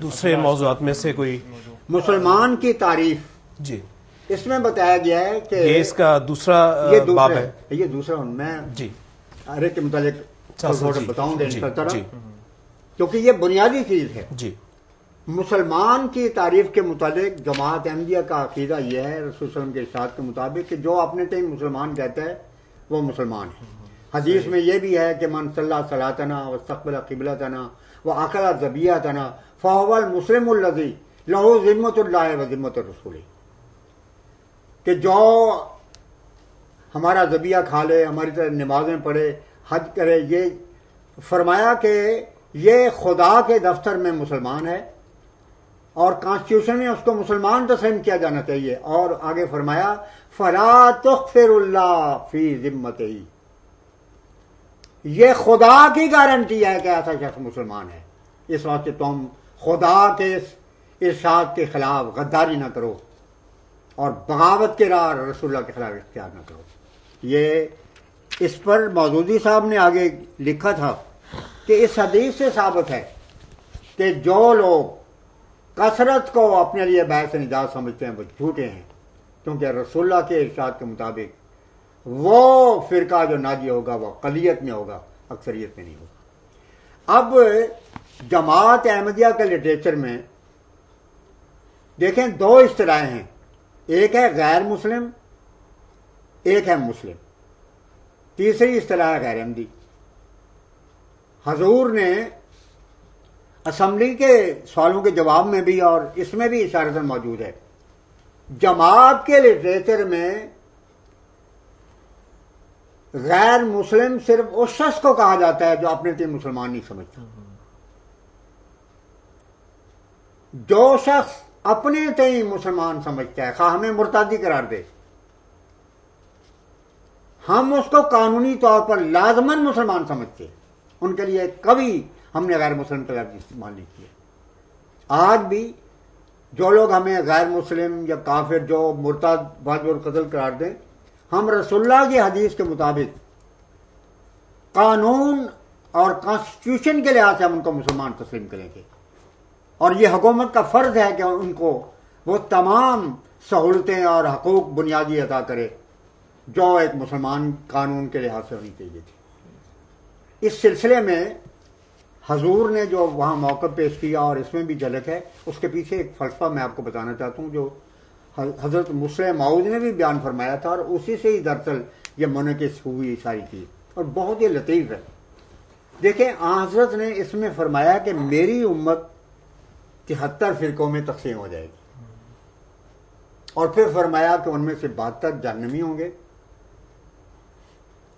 دوسرے موضوعات میں سے کوئی مسلمان کی تعریف جی اس میں بتایا گیا ہے کہ یہ اس کا دوسرا باب ہے. یہ دوسرا میں جی ہر ایک کے متعلق تھوڑا بتاؤں گا جی جی کیونکہ یہ بنیادی چیز ہے. جی مسلمان کی تعریف کے متعلق جماعت احمدیہ کا عقیدہ یہ ہے رسول صلی اللہ علیہ وسلم کے ارشاد کے مطابق کہ جو اپنے تئیں مسلمان کہتا ہے وہ مسلمان ہے. حدیث میں یہ بھی ہے کہ من صلی صلاتنا واستقبل قبلتنا واکل ذبیحتنا فهو المسلم الذی له ذمۃ اللہ و ذمۃ الرسول، کہ جو ہمارا ذبیحہ کھا لے، ہماری طرح نمازیں پڑھے، حج کرے، یہ فرمایا کہ یہ خدا کے دفتر میں مسلمان ہے اور کانسٹیٹیوشن میں اس کو مسلمان تسلیم کیا جانا چاہیے. اور آگے فرمایا فلا تغفر اللہ فی ذمتہ، یہ خدا کی گارنٹی ہے کہ ایسا شخص مسلمان ہے. اس واسطے تم خدا کے ارشاد کے خلاف غداری نہ کرو اور بغاوت کے راہ رسول اللہ کے خلاف اختیار نہ کرو. یہ اس پر مودودی صاحب نے آگے لکھا تھا کہ اس حدیث سے ثابت ہے کہ جو لوگ کثرت کو اپنے لیے باعث نجات سمجھتے ہیں وہ جھوٹے ہیں، کیونکہ رسول اللہ کے ارشاد کے مطابق وہ فرقہ جو ناجی ہوگا وہ اقلیت میں ہوگا، اکثریت میں نہیں ہوگا. اب جماعت احمدیہ کے لٹریچر میں دیکھیں دو اصطلاحیں ہیں، ایک ہے غیر مسلم، ایک ہے مسلم، تیسری اصطلاح ہے غیر احمدی. حضور نے اسمبلی کے سوالوں کے جواب میں بھی اور اس میں بھی اشارتاً موجود ہے، جماعت کے لٹریچر میں غیر مسلم صرف اس شخص کو کہا جاتا ہے جو اپنے تئیں مسلمان نہیں سمجھتا. جو شخص اپنے تئیں مسلمان سمجھتا ہے خواہ ہمیں مرتادی قرار دے، ہم اس کو قانونی طور پر لازماً مسلمان سمجھتے ہیں، ان کے لیے کبھی ہم نے غیر مسلم کا لفظ استعمال نہیں کیا. آج بھی جو لوگ ہمیں غیر مسلم یا کافر جو مرتد واجب القتل قرار دیں، ہم رسول اللہ کی حدیث کے مطابق قانون اور کانسٹیٹیوشن کے لحاظ سے ہم ان کو مسلمان تسلیم کریں گے، اور یہ حکومت کا فرض ہے کہ ان کو وہ تمام سہولتیں اور حقوق بنیادی عطا کرے جو ایک مسلمان قانون کے لحاظ سے ہونی چاہیے تھی. اس سلسلے میں حضور نے جو وہاں موقع پیش کیا اور اس میں بھی جھلک ہے، اس کے پیچھے ایک فلسفہ میں آپ کو بتانا چاہتا ہوں جو حضرت مسلم موعود نے بھی بیان فرمایا تھا، اور اسی سے ہی دراصل یہ منعکس ہوئی ساری چیز، اور بہت ہی لطیف ہے. دیکھیں حضرت نے اس میں فرمایا کہ میری امت 73 فرقوں میں تقسیم ہو جائے گی، اور پھر فرمایا کہ ان میں سے 72 جہنمی ہوں گے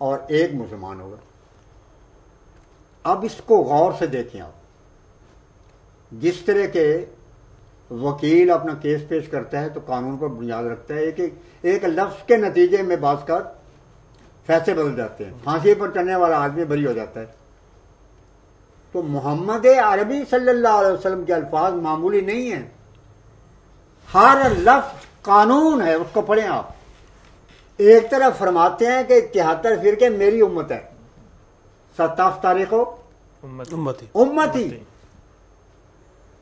اور ایک مسلمان ہوگا. اب اس کو غور سے دیکھیں آپ، جس طرح کے وکیل اپنا کیس پیش کرتا ہے تو قانون پر بنیاد رکھتا ہے کہ ایک لفظ کے نتیجے میں بعض کا فیصلے بدل جاتے ہیں، پھانسی پر چڑھنے والا آدمی بری ہو جاتا ہے. تو محمد عربی صلی اللہ علیہ وسلم کے الفاظ معمولی نہیں ہیں، ہر لفظ قانون ہے، اس کو پڑھیں آپ. ایک طرف فرماتے ہیں کہ 73 فرقے میری امت ہے، 27 تاریخ کو امتی،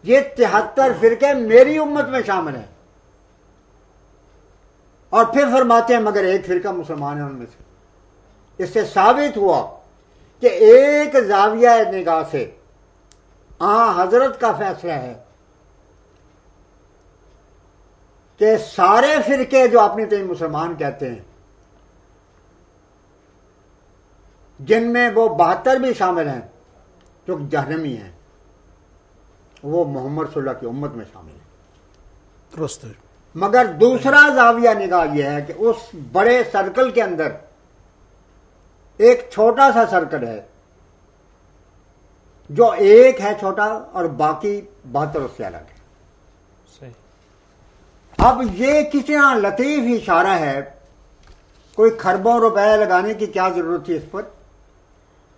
یہ 73 فرقے میری امت میں شامل ہیں، اور پھر فرماتے ہیں مگر ایک فرقہ مسلمان ہے ان میں سے. اس سے ثابت ہوا کہ ایک زاویہ نگاہ سے حضرت کا فیصلہ ہے کہ سارے فرقے جو اپنے تئیں مسلمان کہتے ہیں، جن میں وہ 72 بھی شامل ہیں جو جہنمی ہیں، وہ محمد صلی اللہ کی امت میں شامل ہیں. درست ہے. مگر دوسرا زاویہ نگاہ یہ ہے کہ اس بڑے سرکل کے اندر ایک چھوٹا سا سرکل ہے جو ایک ہے چھوٹا اور باقی 72 اس سے الگ ہے. اب یہ کتنا لطیف اشارہ ہے، کوئی خربوں روپے لگانے کی کیا ضرورت تھی اس پر.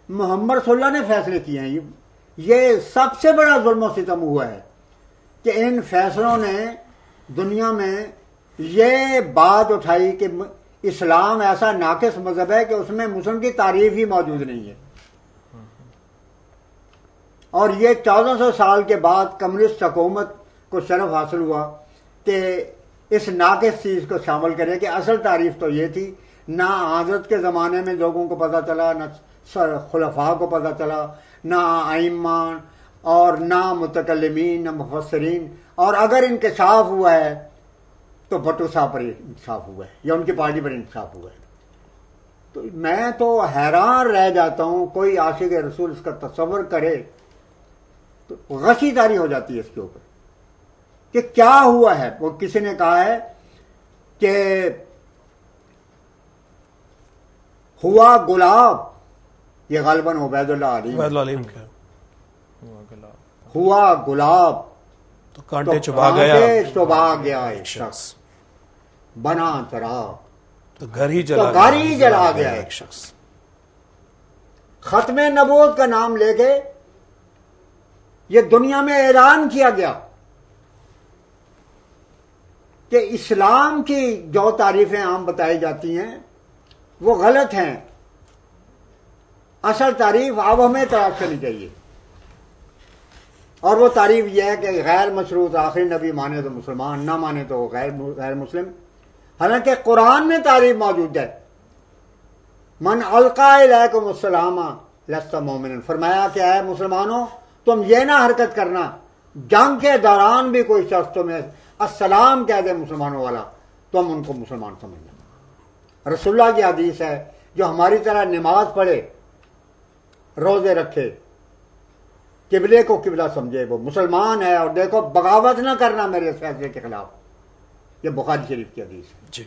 محمد صلی اللہ نے فیصلے کیے ہیں. یہ سب سے بڑا ظلم و ستم ہوا ہے کہ ان فیصلوں نے دنیا میں یہ بات اٹھائی کہ اسلام ایسا ناقص مذہب ہے کہ اس میں مسلم کی تعریف ہی موجود نہیں ہے. اور یہ 1400 سال کے بعد کمیونسٹ حکومت کو شرف حاصل ہوا کہ اس ناقص چیز کو شامل کرے کہ اصل تعریف تو یہ تھی، نہ حضرت کے زمانے میں لوگوں کو پتہ چلا، نہ خلفاء کو پتہ چلا، نہ ائمہ اور نہ متکلمین، نہ مفسرین، اور اگر انکشاف ہوا ہے تو بھٹو صاحب پر انکشاف ہوا ہے یا ان کی پارٹی پر انکشاف ہوا ہے۔ تو میں تو حیران رہ جاتا ہوں، کوئی عاشق رسول اس کا تصور کرے تو غشی داری ہو جاتی ہے اس کے اوپر کہ کیا ہوا ہے۔ وہ کسی نے کہا ہے کہ ہوا گلاب، یہ غالباً عبید اللہ علیم کا ہوا گلاب تو کانٹے چبا گیا ایک شخص، بنا چراغ تو گھر ہی جلا گیا ایک شخص۔ ختم نبوت کا نام لے کے یہ دنیا میں اعلان کیا گیا کہ اسلام کی جو تعریفیں عام بتائی جاتی ہیں وہ غلط ہیں، اصل تعریف اب ہمیں تلاش کرنی چاہیے، اور وہ تعریف یہ ہے کہ غیر مشروط آخری نبی مانے تو مسلمان، نہ مانے تو غیر مسلم۔ حالانکہ قرآن میں تعریف موجود ہے، من القا الیکم السلام لست مومنا، فرمایا کہ اے مسلمانوں تم یہ نہ حرکت کرنا جنگ کے دوران بھی کوئی شخص تمہیں السلام کہہ دے مسلمانوں والا، تم ان کو مسلمان سمجھنا۔ رسول اللہ کی حدیث ہے جو ہماری طرح نماز پڑھے، روزے رکھے، قبلے کو قبلہ سمجھے، وہ مسلمان ہے، اور دیکھو بغاوت نہ کرنا میرے فیصلے کے خلاف، یہ بخاری شریف کی حدیث ہے۔ جی